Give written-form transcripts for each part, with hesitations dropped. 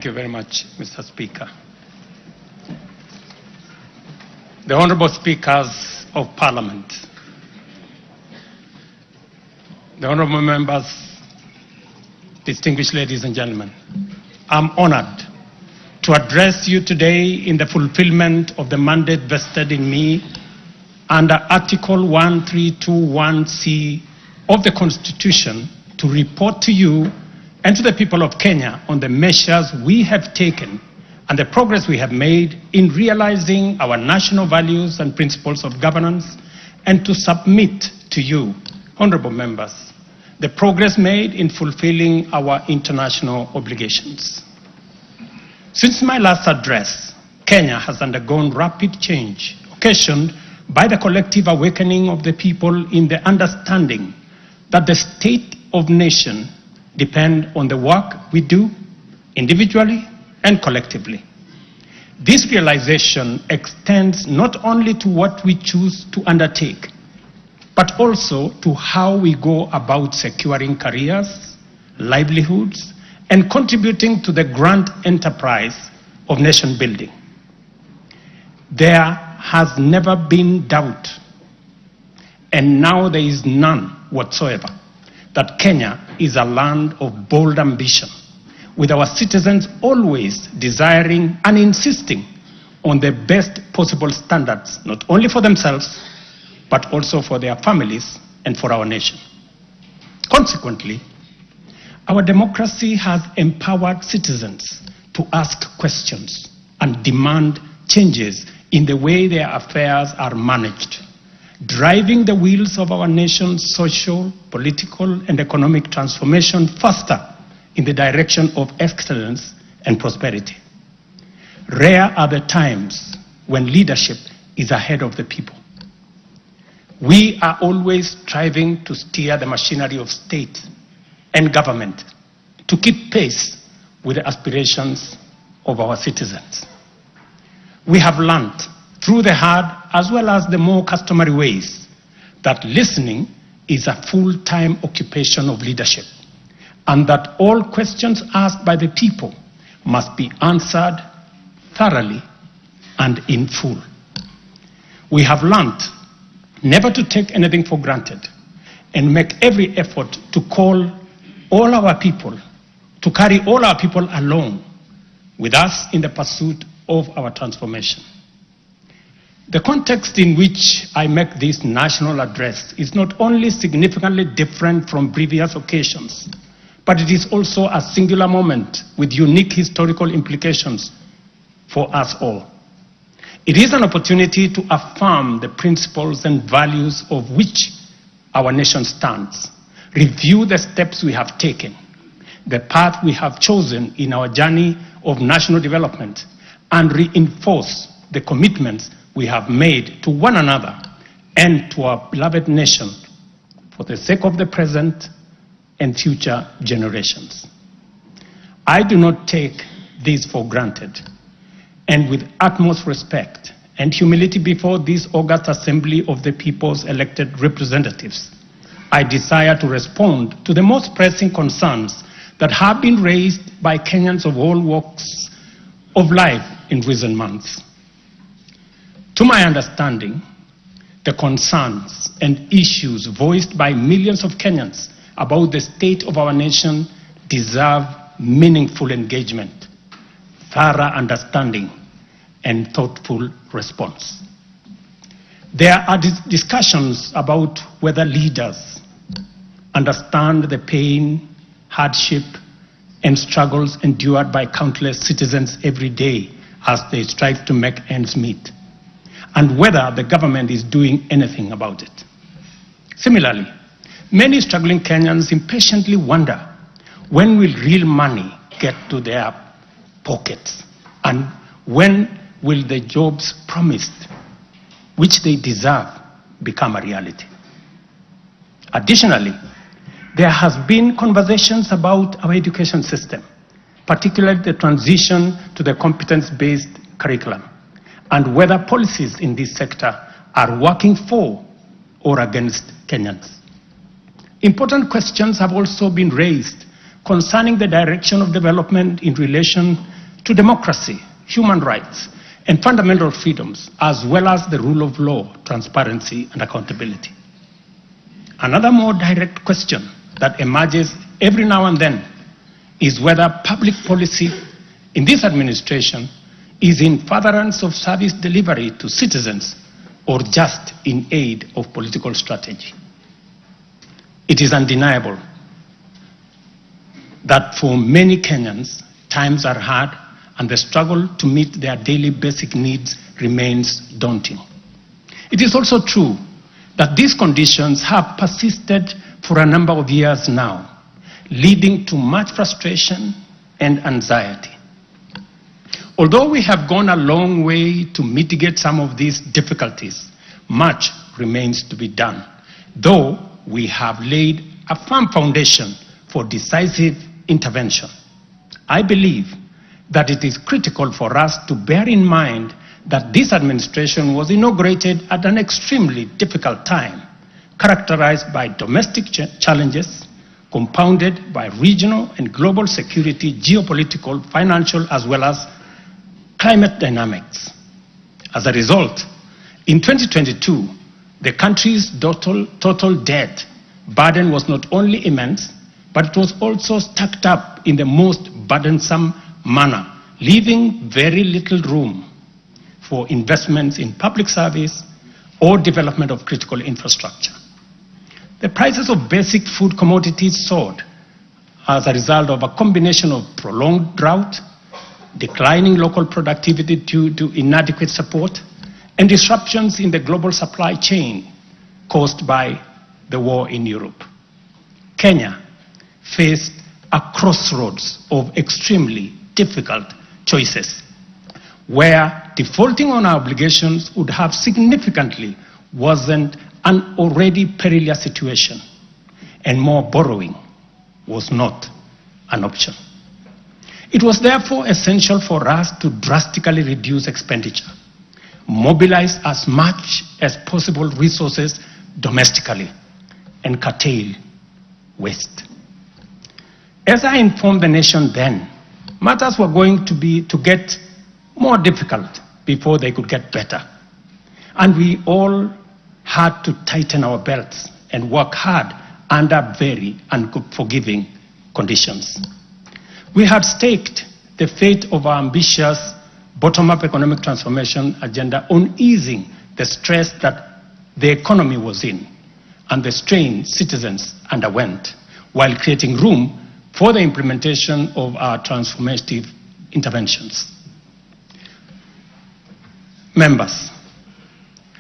Thank you very much, Mr. Speaker. The Honorable Speakers of Parliament, the Honorable Members, distinguished ladies and gentlemen, I'm honored to address you today in the fulfillment of the mandate vested in me under Article 1321C of the Constitution to report to you and to the people of Kenya on the measures we have taken and the progress we have made in realizing our national values and principles of governance, and to submit to you, honorable members, the progress made in fulfilling our international obligations. Since my last address, Kenya has undergone rapid change, occasioned by the collective awakening of the people in the understanding that the state of nation depend on the work we do individually and collectively. This realization extends not only to what we choose to undertake, but also to how we go about securing careers, livelihoods, and contributing to the grand enterprise of nation building. There has never been doubt, and now there is none whatsoever, that Kenya is a land of bold ambition, with our citizens always desiring and insisting on the best possible standards, not only for themselves, but also for their families and for our nation. Consequently, our democracy has empowered citizens to ask questions and demand changes in the way their affairs are managed, driving the wheels of our nation's social, political, and economic transformation faster in the direction of excellence and prosperity. Rare are the times when leadership is ahead of the people. We are always striving to steer the machinery of state and government to keep pace with the aspirations of our citizens. We have learned through the hard as well as the more customary ways that listening is a full-time occupation of leadership, and that all questions asked by the people must be answered thoroughly and in full. We have learned never to take anything for granted and make every effort to carry all our people along with us in the pursuit of our transformation. The context in which I make this national address is not only significantly different from previous occasions, but it is also a singular moment with unique historical implications for us all. It is an opportunity to affirm the principles and values of which our nation stands, review the steps we have taken, the path we have chosen in our journey of national development, and reinforce the commitments we have made to one another and to our beloved nation for the sake of the present and future generations. I do not take this for granted, and with utmost respect and humility before this august assembly of the people's elected representatives, I desire to respond to the most pressing concerns that have been raised by Kenyans of all walks of life in recent months. To my understanding, the concerns and issues voiced by millions of Kenyans about the state of our nation deserve meaningful engagement, thorough understanding, and thoughtful response. There are discussions about whether leaders understand the pain, hardship, and struggles endured by countless citizens every day as they strive to make ends meet, and whether the government is doing anything about it. Similarly, many struggling Kenyans impatiently wonder, when will real money get to their pockets, and when will the jobs promised, which they deserve, become a reality? Additionally, there has been conversations about our education system, particularly the transition to the competence-based curriculum, and whether policies in this sector are working for or against Kenyans. Important questions have also been raised concerning the direction of development in relation to democracy, human rights, and fundamental freedoms, as well as the rule of law, transparency, and accountability. Another more direct question that emerges every now and then is whether public policy in this administration is in furtherance of service delivery to citizens or just in aid of political strategy. It is undeniable that for many Kenyans, times are hard and the struggle to meet their daily basic needs remains daunting. It is also true that these conditions have persisted for a number of years now, leading to much frustration and anxiety. Although we have gone a long way to mitigate some of these difficulties, much remains to be done, though we have laid a firm foundation for decisive intervention. I believe that it is critical for us to bear in mind that this administration was inaugurated at an extremely difficult time, characterized by domestic challenges, compounded by regional and global security, geopolitical, financial, as well as climate dynamics. As a result, in 2022, the country's total debt burden was not only immense, but it was also stacked up in the most burdensome manner, leaving very little room for investments in public service or development of critical infrastructure. The prices of basic food commodities soared as a result of a combination of prolonged drought, declining local productivity due to inadequate support, and disruptions in the global supply chain caused by the war in Europe. Kenya faced a crossroads of extremely difficult choices, where defaulting on our obligations would have significantly worsened an already perilous situation, and more borrowing was not an option. It was therefore essential for us to drastically reduce expenditure, mobilize as much as possible resources domestically, and curtail waste. As I informed the nation then, matters were going to get more difficult before they could get better. And we all had to tighten our belts and work hard under very unforgiving conditions. We had staked the fate of our ambitious bottom-up economic transformation agenda on easing the stress that the economy was in and the strain citizens underwent, while creating room for the implementation of our transformative interventions. Members,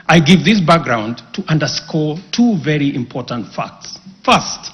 I give this background to underscore two very important facts. First,